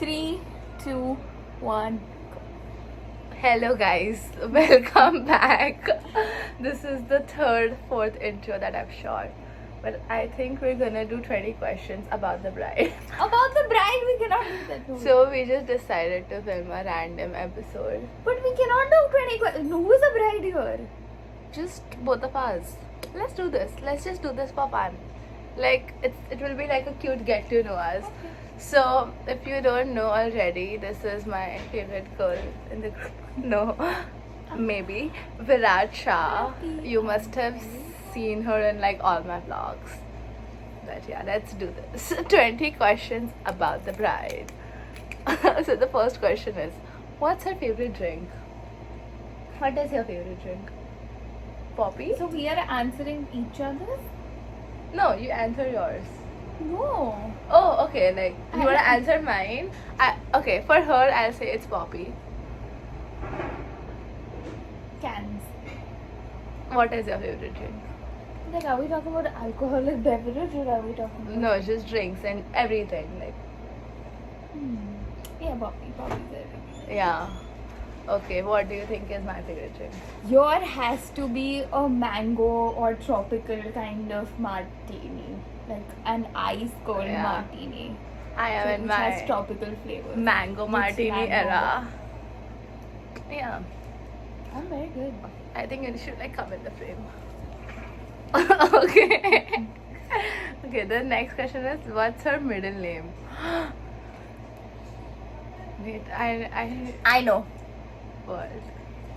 3, 2, 1. Hello guys, welcome back. This is the third, fourth intro that I've shot. But I think we're gonna do 20 questions about the bride. About the bride, we cannot do that. No. So we just decided to film a random episode. But we cannot do 20 questions. Who is the bride here? Just both of us. Let's do this. Let's just do this for fun. Like it will be like a cute get to know us. Okay. So if you don't know already, this is my favorite girl in the group. No, maybe Virat Shah. You must have seen her in like all my vlogs. But yeah, let's do this. 20 questions about the bride. So the first question is, what's her favorite drink? What is your favorite drink? Poppy? So we are answering each other's? No, you answer yours. No. Oh, okay. Like you wanna answer mine? Okay, for her, I'll say it's Poppy. Cans. What is your favorite drink? Like, are we talking about alcoholic beverage or are we talking about... No, just drinks and everything. Like, Yeah, Poppy's everything. yeah. Okay, what do you think is my favorite drink? Your has to be a mango or tropical kind of martini. Like an ice cold Yeah. martini. I am in Which has my tropical flavors. mango Which martini mango? era. Yeah, I'm very good. I think it should like come in the frame. Okay. Okay, the next question is, what's her middle name? Wait, I know. what?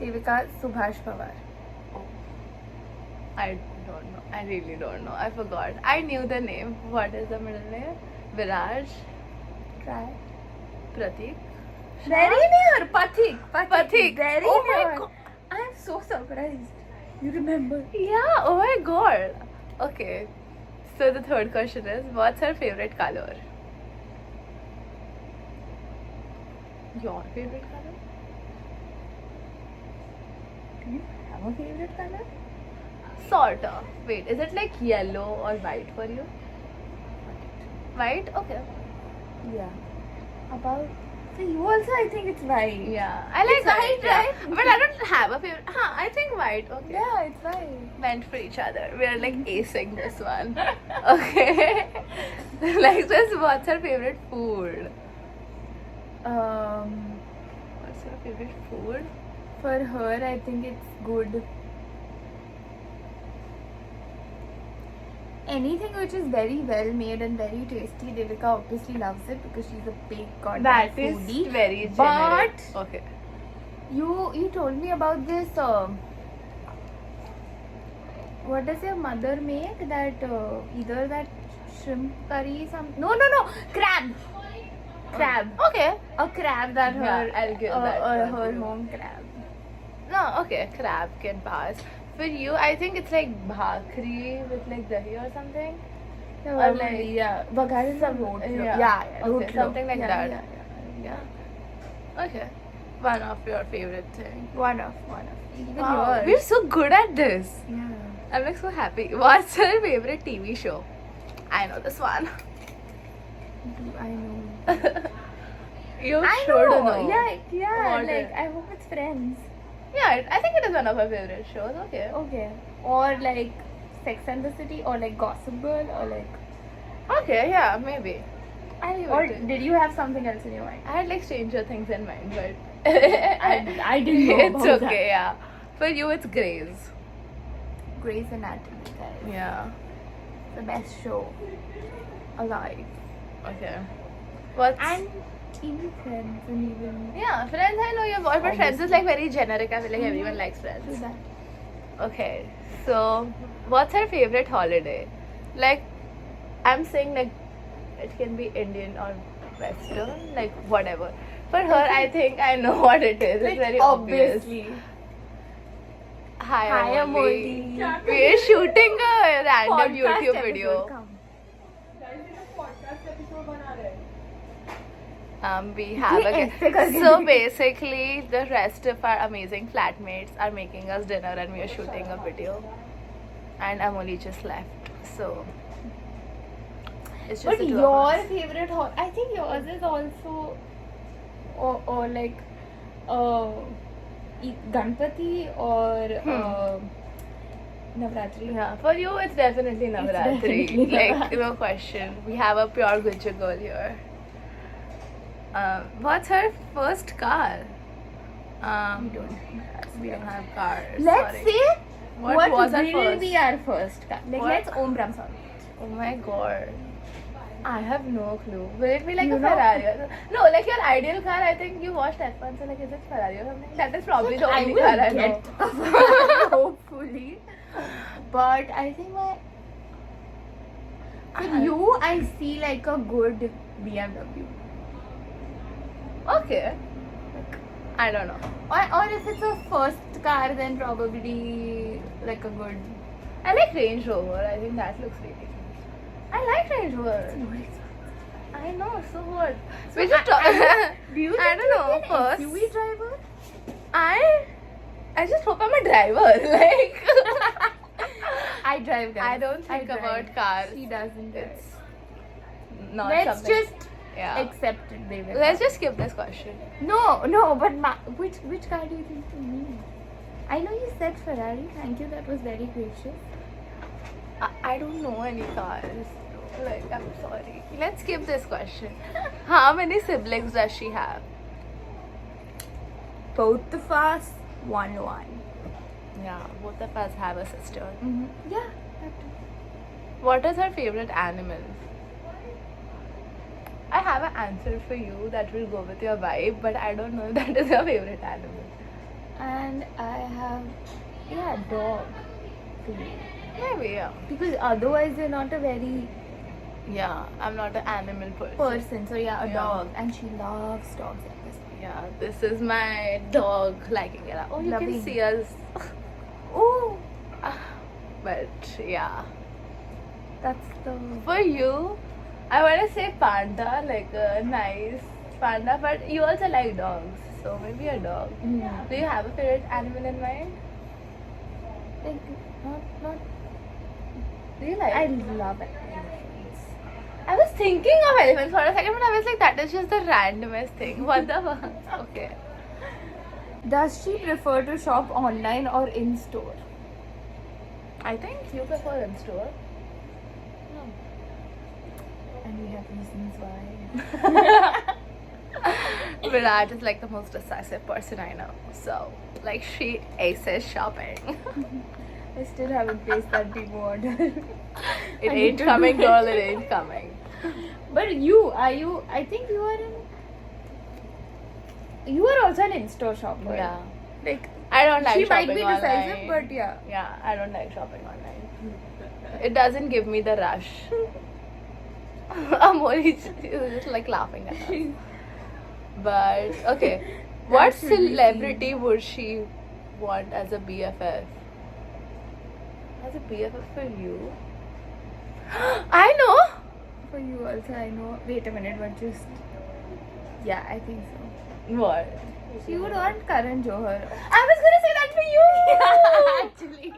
Devika Subhash Pawar. I don't know. I really don't know. I forgot. I knew the name. What is the middle name? Viraj, Try. Pratik. Very near. Pathik. Pathik. Very Oh my near. God. I'm so surprised. You remember? Yeah, oh my god. Okay. So the third question is, what's her favorite color? Your favorite color? Do you have a favorite color? Sort of. Wait, is it like yellow or white for you? White? Okay. Yeah. About. So you also, I think it's white. Yeah. I like It's white, yeah. right? But I don't have a favorite. I think white. Okay. Yeah, it's white. Meant for each other. We are like acing this one. Okay. Next is, what's her favorite food? What's her favorite food? For her, I think it's good. Anything which is very well made and very tasty, Devika obviously loves it because she's a big goddamn That is foodie. very But generic. Okay. you told me about this. What does your mother make? That either that shrimp curry, no, crab. Okay. A crab that her, Yeah, I'll give that or to her you. home crab. No, okay. Crab can pass. For you, I think it's like bhakri with like dahi or something. Yeah, Or like- yeah, Bagarin Some- rotlo. yeah, okay, rotlo. something like Yeah, that. Yeah. Yeah. Okay. One of your favorite thing. One of. Even Wow, yours. we're so good at this. Yeah. I'm like so happy. What's her favorite TV show? I know this one. I know. You I should know. know. Yeah. What Like is- I hope it's Friends. Yeah, I think it is one of her favorite shows. Okay. Okay. Or like Sex and the City, or like Gossip Girl, or like. Okay, yeah, maybe. I leave Or it to you. did you have something else in your mind? I had like Stranger Things in mind, but I didn't know it's about okay. that. Yeah. For you, it's Grey's. Grey's Anatomy, guys. Yeah. The best show alive. Okay. What's And even Friends, and even. yeah, Friends. I know you've watched, but Friends is like very generic. I feel like everyone likes Do Friends. that. Okay, so what's her favorite holiday? Like, I'm saying like it can be Indian or Western, like whatever. For her, I think I know what it is. It's very obvious. Obviously. Hi, Hi, Amoli. Amoli. We are shooting a random Podcast YouTube episode, video. come. We have ये a ऐसे करके so दिख- basically the rest of our amazing flatmates are making us dinner and we are shooting a video, and Amoli just left, so it's just But the two of your us. favorite I think yours is also or like Ganpati or Navratri. Yeah, for you it's definitely Navratri. definitely Like Navratri. no question. We have a pure Gujjar girl here. What's her first car? We don't have cars. Let's sorry. say What was our will first? be our first car. Like What? let's Om Ram Song. Oh my god. I have no clue. Will it be like You a know? Ferrari? No, like your ideal car, I think you watched F1, so like is it Ferrari or something? That is probably the I only will car I get know. a Ferrari, hopefully. But I think for you, I see like a good BMW. Okay. I don't know. Or if it's a first car, then probably like a good. I like Range Rover. I think that looks really good. I like Range Rover. I know, so what? We just talk. Do you I think don't know. you'll be an First, SUV driver? I just hope I'm a driver. Like, I drive. Guys. I don't think drive. about cars. She doesn't. It's not Let's something. just Yeah. accept it, Devika. Let's just skip this question. No, but which car do you think you mean? I know you said Ferrari. Thank you. That was very gracious. I don't know any cars. Like, I'm sorry. Let's skip this question. How many siblings does she have? Both of us, 1-1. Yeah, both of us have a sister. Mm-hmm. Yeah. That too. What is her favorite animal? I have an answer for you that will go with your vibe, but I don't know if that is your favorite animal. And I have, dog. Maybe, yeah. Because otherwise they're not a very Yeah, I'm not an animal person. person. So a Yeah. dog. And she loves dogs like this. Yeah, this is my dog liking it. Oh, you Loving. can see us. Oh, But yeah. that's the... For you, I want to say panda, like a nice panda, but you also like dogs, so maybe a dog. Mm. Do you have a favorite animal in mind? Like, not... Do you like? I love elephants. I was thinking of elephants for a second, but I was like, that is just the randomest thing. What the fuck? Okay. Does she prefer to shop online or in store? I think you prefer in store. And we have reasons why. Virat is like the most decisive person I know. So, like, she aces shopping. I still haven't placed that demo order. It I need ain't to coming, do it. girl, it ain't coming. But I think you are also an in-store shopper. Yeah. Like, I don't like she shopping might be online. decisive, but yeah. Yeah, I don't like shopping online. It doesn't give me the rush. Amori is just like laughing at us. But okay, what That should be celebrity would she want as a BFF? As a BFF for you? I know. For you also, I know. Wait a minute, but just... Yeah, I think so. What? She would want Karan Johar. I was gonna say that for you. Actually.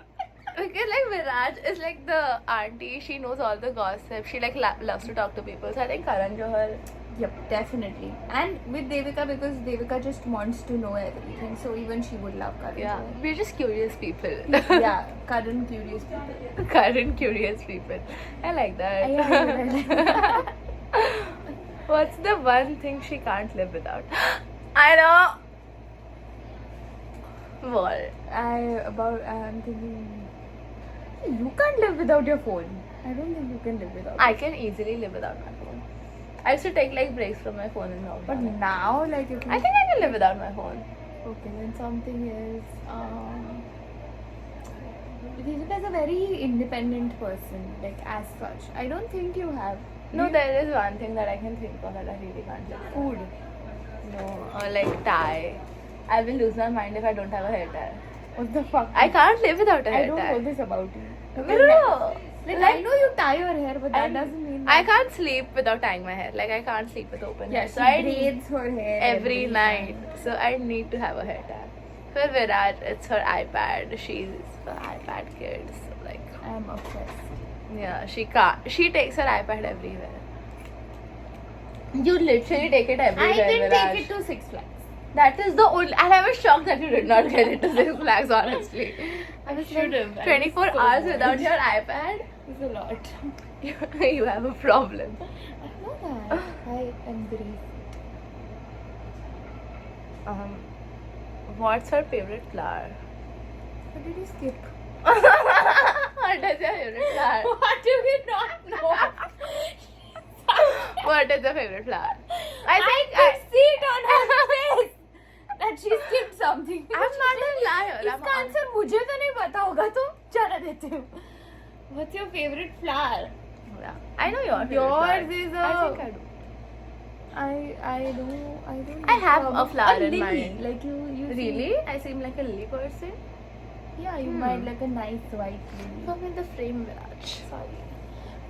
Because like Virat is like the auntie, she knows all the gossip. She like loves to talk to people. So I think Karan Johar. Yep, definitely. And with Devika, because Devika just wants to know everything. So even she would love Karan Yeah, Johar. we're just curious people. Yeah, Karan curious people. Current curious people. I like that. Yeah. What's the one thing she can't live without? I know. What? I'm thinking... You can't live without your phone. I don't think you can live without I it. can easily live without my phone. I used to take like breaks from my phone and all. But now, like, if you... I think I can live without my phone. Okay, then something is... Devika is a very independent person, like, as such. I don't think you have... No, there is one thing that I can think of that I really can't live without. Food. No, or like tie. I will lose my mind if I don't have a hair tie. What the fuck? I can't live without a I hair don't tie. know this about you. No. Like, I know you tie your hair, but that I- doesn't mean I that... can't sleep without tying my hair. Like I can't sleep with open Yeah, hair. she So I braids her hair every night. So I need to have a hair tie. For Virat, it's her iPad. She's an iPad kid. So like, I'm obsessed. yeah, she can't. She takes her iPad everywhere. You literally take it everywhere. I did Viraj. take it to Six Flags. That is the only. And I was shocked that you did not get it to Six Flags, honestly. I was should like, have. I 24 was so hours bored. without your iPad? It's a lot. You have a problem. I know that. I embrace. What's her favorite flower? What did you skip? What is your favorite flower? What do you not know? What is your favorite flower? I could see it on her face that she skipped something. I'm not a liar. इसका answer मुझे तो नहीं पता होगा तो चला देते हूँ. What's your favorite flower? Yeah. I know your favorite Yours flower. is I think I do. I don't. I have know. a flower in lily. mind. Like you. Really? I seem like a lily person. Yeah, you might like a nice white lily. I'm in the frame, Viraj. Sorry.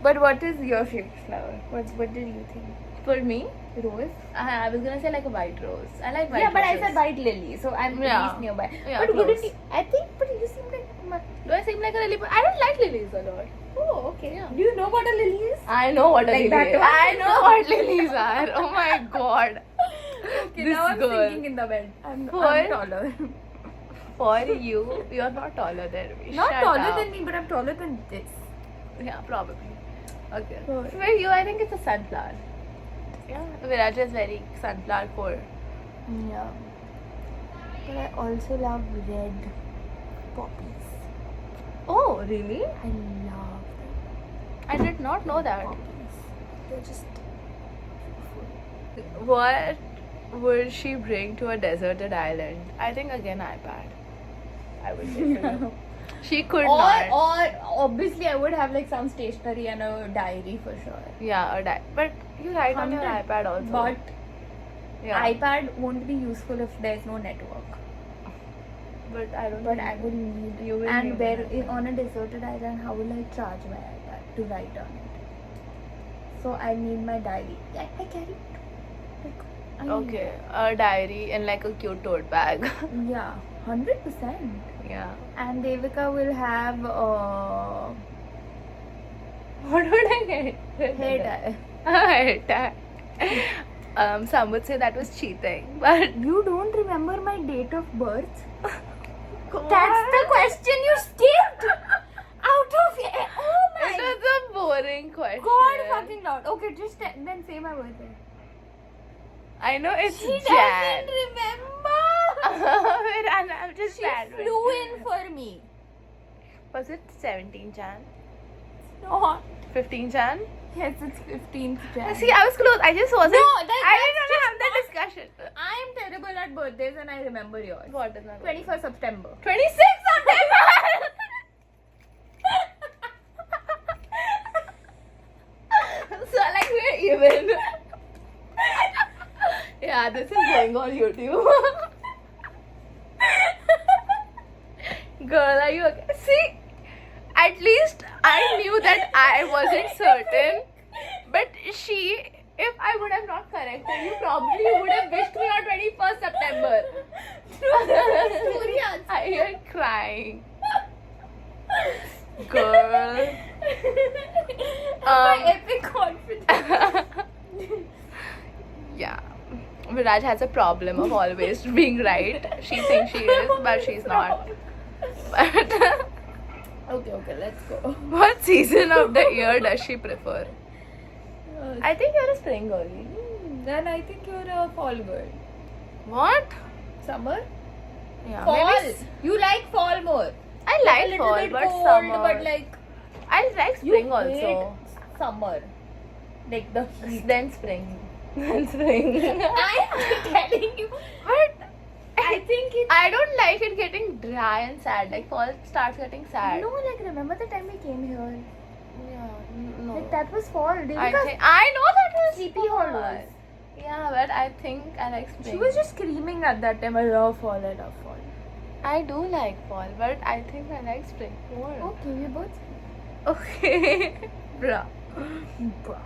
But what is your favorite flower? What did you think? For me, Rose. I was gonna say like a white rose. I like white Yeah, but I roses. said white lily, so I'm Yeah. least nearby. Yeah, but wouldn't close. you, I think, but you seem like. Do I seem like a lily? I don't like lilies a lot. Oh, okay. Yeah. Do you know what a lily is? I know what a Like lily that is. one? I know what lilies are. Oh my god. Okay, This now I'm girl. sinking in the bed. I'm For- taller. For you, you're not taller than me. Not Shut taller up. than me, but I'm taller than this. Yeah, probably. Okay. Sure. For you, I think it's a sunflower. Yeah. Viraj is very sunflower core. Yeah. But I also love red poppies. Oh, really? I love them. I did not know that. Poppies. They're just beautiful. What would she bring to a deserted island? I think again iPad. I would say for you. She could not. Or obviously I would have like some stationery and a diary for sure. Yeah, but you write on your 100. iPad also. But yeah. iPad won't be useful if there's no network. But I don't. But think I would need. You will and need where an on a deserted island, how will I charge my iPad to write on it? So I need my diary. I carry it. Like, I Okay, a diary in like a cute tote bag. Yeah, 100%. Yeah. And Devika will have What would I get? hair tie. Hair tie. Some would say that was cheating, but You don't remember my date of birth? God. That's the question you skipped out of it. Oh my It was a boring question. God, fucking loud. Okay, just then say my birthday. I know it's She Jan. doesn't remember. And I'm just She bad. with flew it. in for me. Was it 17 Jan? No. 15 Jan? Yes, it's 15th Jan. See, I was close. I just wasn't. No, I didn't that's want to have just that discussion. I am terrible at birthdays and I remember yours. What is my 21st September. 26 September! So, like, we're even. Yeah, this is going on YouTube. Girl, are you okay? See, at least I knew that I wasn't certain. But she, if I would have not corrected you, probably would have wished me on 21st September. I hear crying. Girl. My epic confidence. Yeah. Viraj has a problem of always being right. She thinks she is, but she's not. But Okay, let's go. what season of the year does she prefer? I think you're a spring girl. Then I think you're a fall girl. What? Summer? Yeah. Fall. Maybe You like fall more. I A like little fall, bit but cold, summer. but like I like you spring hate also. summer. Like the heat. Then spring. Then spring. I'm telling you. But I think it's I don't like it getting dry and sad. Like fall starts getting sad. no, like remember the time we came here? Yeah. No. Like that was fall. I Devika, know that was Sleepy fall. Hall was. Yeah, but I think I like spring. She was just screaming at that time. I love fall. I love fall. I do like fall, but I think I like spring more. Okay, we both. Okay. Bruh. Bruh.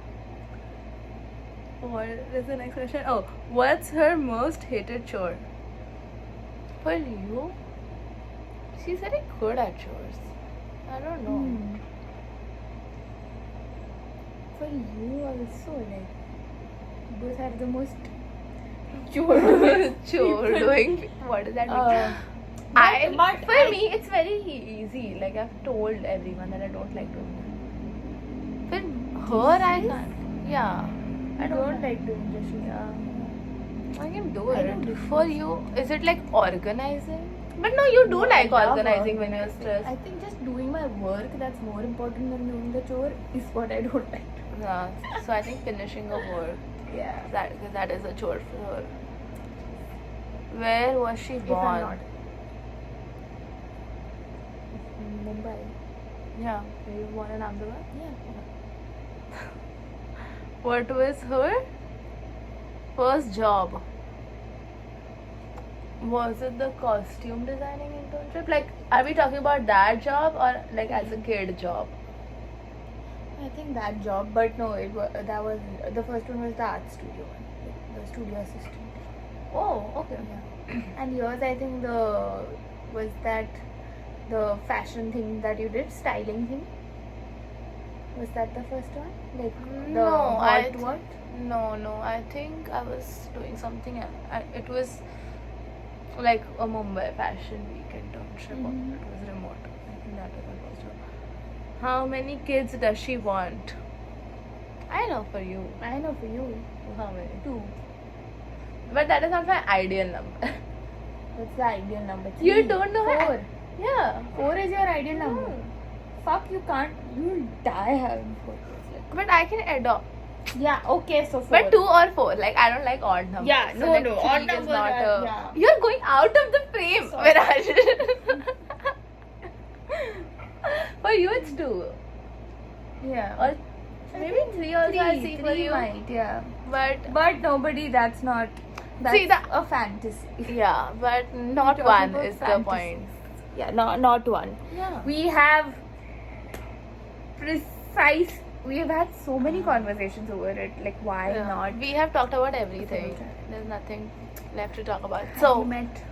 What is the next question? Oh, what's her most hated chore? For you? She's very good at chores. I don't know. For you also, like Both are the most chore Chore doing. What does that mean? but For I- me, it's very easy. Like I've told everyone that I don't like doing that. For her, I can't. Yeah, I don't like doing dishes. Yeah, I can do I it. do For dishes. you, is it like organizing? But no, you do like I love organizing when you're organizing. stressed. I think just doing my work that's more important than doing the chore is what I don't like. Yeah. So I think finishing a work Yeah. that is a chore for her. Where was she If born? I'm not. Mumbai. Yeah, were you born in Ahmedabad? Yeah. What was her first job? Was it the costume designing internship? Like, are we talking about that job or like as a kid job? I think that job, but no, that was the first one was the art studio one, like the studio assistant. Oh, okay. Yeah. And yours, I think was that the fashion thing that you did, styling thing. Was that the first one? Like the No, hot what? No. I think I was doing something. It was like a Mumbai Fashion Week internship. Mhm. It was remote. I think that was my first job. How many kids does she want? I know for you. I know for you, How many? 2. But that is not my ideal number. What's the ideal number? You 3, don't know 4. Yeah. 4 is your ideal number. No. Fuck, you can't. You'll die having 4 kids. Like. But I can adopt. Yeah. Okay. So 4. But 2 or 4. Like I don't like odd numbers. Yeah, no, like no, 3 odd is numbers not are- a. yeah. You're going out of the frame, Sorry. Viraj. For you, it's 2. Yeah. Or maybe 3 also. I see for 3 you. might. Yeah. But But nobody. That's not. That's See, that- a fantasy. yeah, but not Talking 1 about is the fantasies. point. Yeah. Not one. Yeah. We have precise. We have had so many conversations over it. Like, why Yeah. not? We have talked about everything. Okay. There's nothing left to talk about. Have So you met?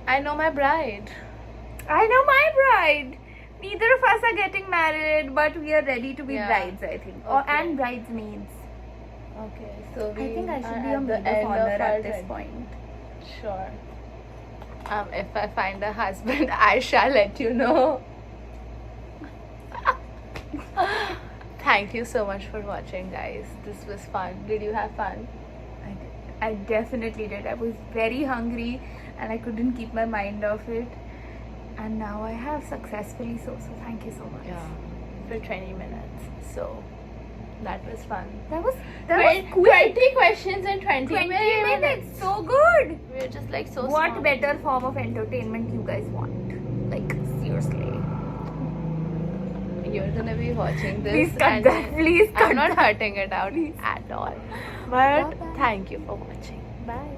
I know my bride. I know my bride. Neither of us are getting married, but we are ready to be Yeah. brides, I think. Or Okay. and bridesmaids. Okay, so I think I should are be a at the maid of end honor our at this journey. point. Sure. If I find a husband, I shall let you know. Thank you so much for watching, guys. This was fun. Did you have fun? I did. I definitely did. I was very hungry and I couldn't keep my mind off it. And now I have successfully so thank you so much. For 20 minutes. So that was fun. That was quick. 20 questions in 20, 20 minutes. minutes. So good. We're just like so What smart. better form of entertainment you guys want? Like, seriously. You're gonna be watching this. Please cut and that. Please cut I'm not that. hurting it out at all. But Bye-bye. thank you for watching. Bye.